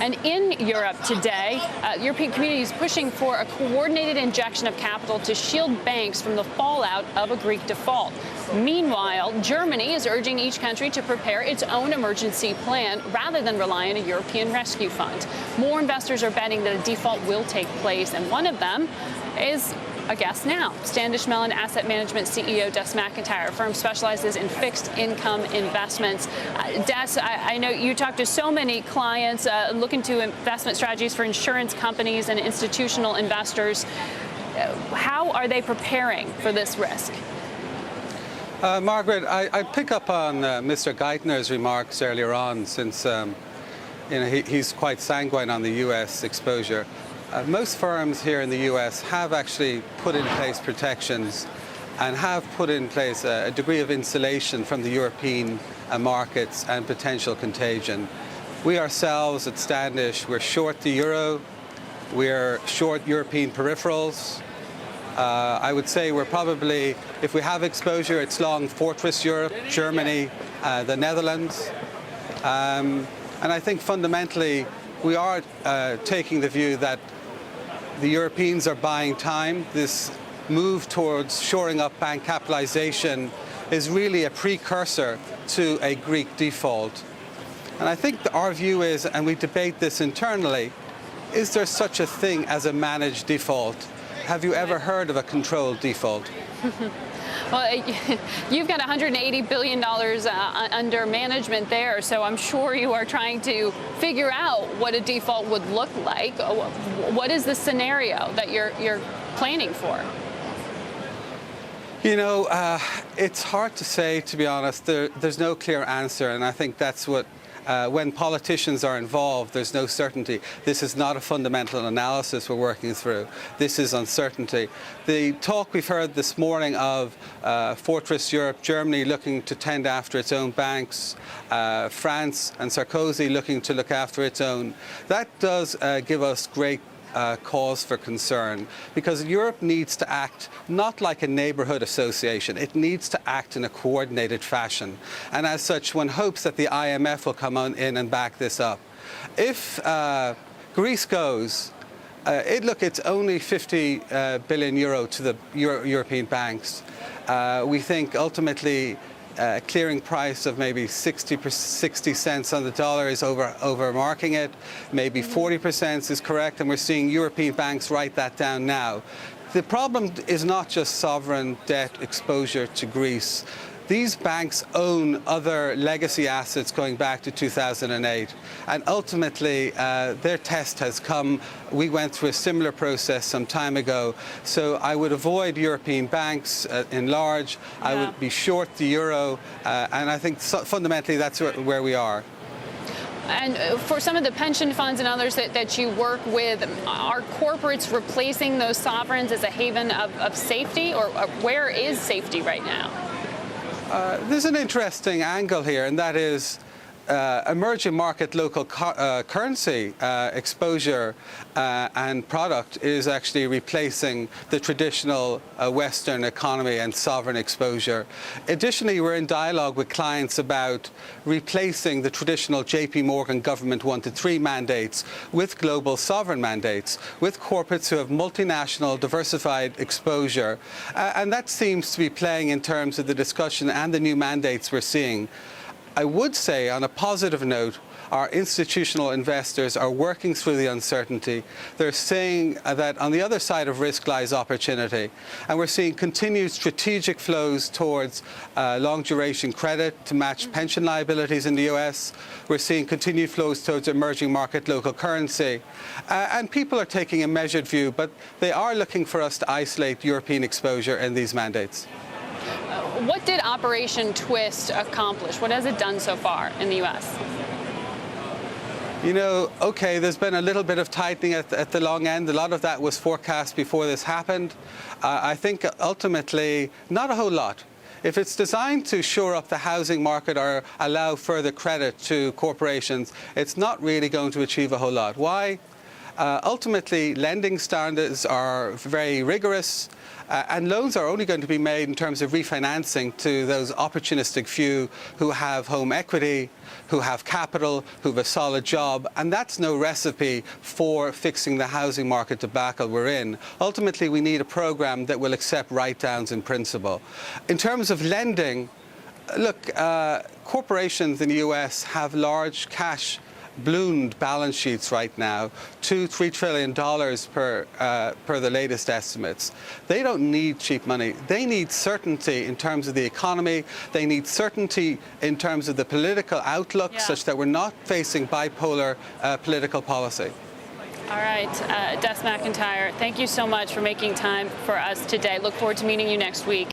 And in Europe today, European community is pushing for a coordinated injection of capital to shield banks from the fallout of a Greek default. Meanwhile, Germany is urging each country to prepare its own emergency plan rather than rely on a European rescue fund. More investors are betting that a default will take place, and one of them is a guest now. Standish Mellon Asset Management CEO Desmond MacIntyre. Firm specializes in fixed income investments. Des, I know you talk to so many clients looking to investment strategies for insurance companies and institutional investors. How are they preparing for this risk? Margaret, I pick up on Mr. Geithner's remarks earlier on, since he's quite sanguine on the U.S. exposure. Most firms here in the U.S. have actually put in place protections and have put in place a degree of insulation from the European markets and potential contagion. We ourselves at Standish, we're short the euro, we're short European peripherals. I would say we're probably, if we have exposure, it's long Fortress Europe, Germany, the Netherlands. And I think fundamentally we are taking the view that the Europeans are buying time. This move towards shoring up bank capitalization is really a precursor to a Greek default. And I think our view is, and we debate this internally, is there such a thing as a managed default? Have you ever heard of a controlled default? Well, you've got $180 billion under management there, so I'm sure you are trying to figure out what a default would look like. What is the scenario that you're planning for? You know, it's hard to say, to be honest. There's no clear answer, and I think that's what when politicians are involved, there's no certainty. This is not a fundamental analysis we're working through. This is uncertainty. The talk we've heard this morning of Fortress Europe, Germany looking to tend after its own banks, France and Sarkozy looking to look after its own, that does give us great cause for concern, because Europe needs to act not like a neighbourhood association. It needs to act in a coordinated fashion. And as such, one hopes that the IMF will come in and back this up. If Greece goes, it's only 50 billion euro to the European banks. We think ultimately clearing price of maybe 60 cents on the dollar is over-marking it. Maybe 40% is correct, and we're seeing European banks write that down now. The problem is not just sovereign debt exposure to Greece. These banks own other legacy assets going back to 2008, and ultimately their test has come. We went through a similar process some time ago, so I would avoid European banks in large. Yeah. I would be short the euro, and I think fundamentally that's where we are. And for some of the pension funds and others that you work with, are corporates replacing those sovereigns as a haven of safety, or where is safety right now? There's an interesting angle here, and that is emerging market local currency exposure and product is actually replacing the traditional Western economy and sovereign exposure. Additionally, we're in dialogue with clients about replacing the traditional JP Morgan government 1 to 3 mandates with global sovereign mandates, with corporates who have multinational diversified exposure. And that seems to be playing in terms of the discussion and the new mandates we're seeing. I would say, on a positive note, our institutional investors are working through the uncertainty. They're saying that on the other side of risk lies opportunity. And we're seeing continued strategic flows towards long-duration credit to match pension liabilities in the US. We're seeing continued flows towards emerging market local currency. And people are taking a measured view, but they are looking for us to isolate European exposure in these mandates. What did Operation Twist accomplish? What has it done so far in the U.S.? You know, okay, there's been a little bit of tightening at the long end. A lot of that was forecast before this happened. I think ultimately, not a whole lot. If it's designed to shore up the housing market or allow further credit to corporations, it's not really going to achieve a whole lot. Why? Ultimately, lending standards are very rigorous, and loans are only going to be made in terms of refinancing to those opportunistic few who have home equity, who have capital, who have a solid job, and that's no recipe for fixing the housing market debacle we're in. Ultimately, we need a program that will accept write-downs in principle. In terms of lending, look, corporations in the US have large cash ballooned balance sheets right now, $2–3 trillion per the latest estimates. They don't need cheap money. They need certainty in terms of the economy. They need certainty in terms of the political outlook, such that we're not facing bipolar political policy. All right, Des MacIntyre, thank you so much for making time for us today. Look forward to meeting you next week.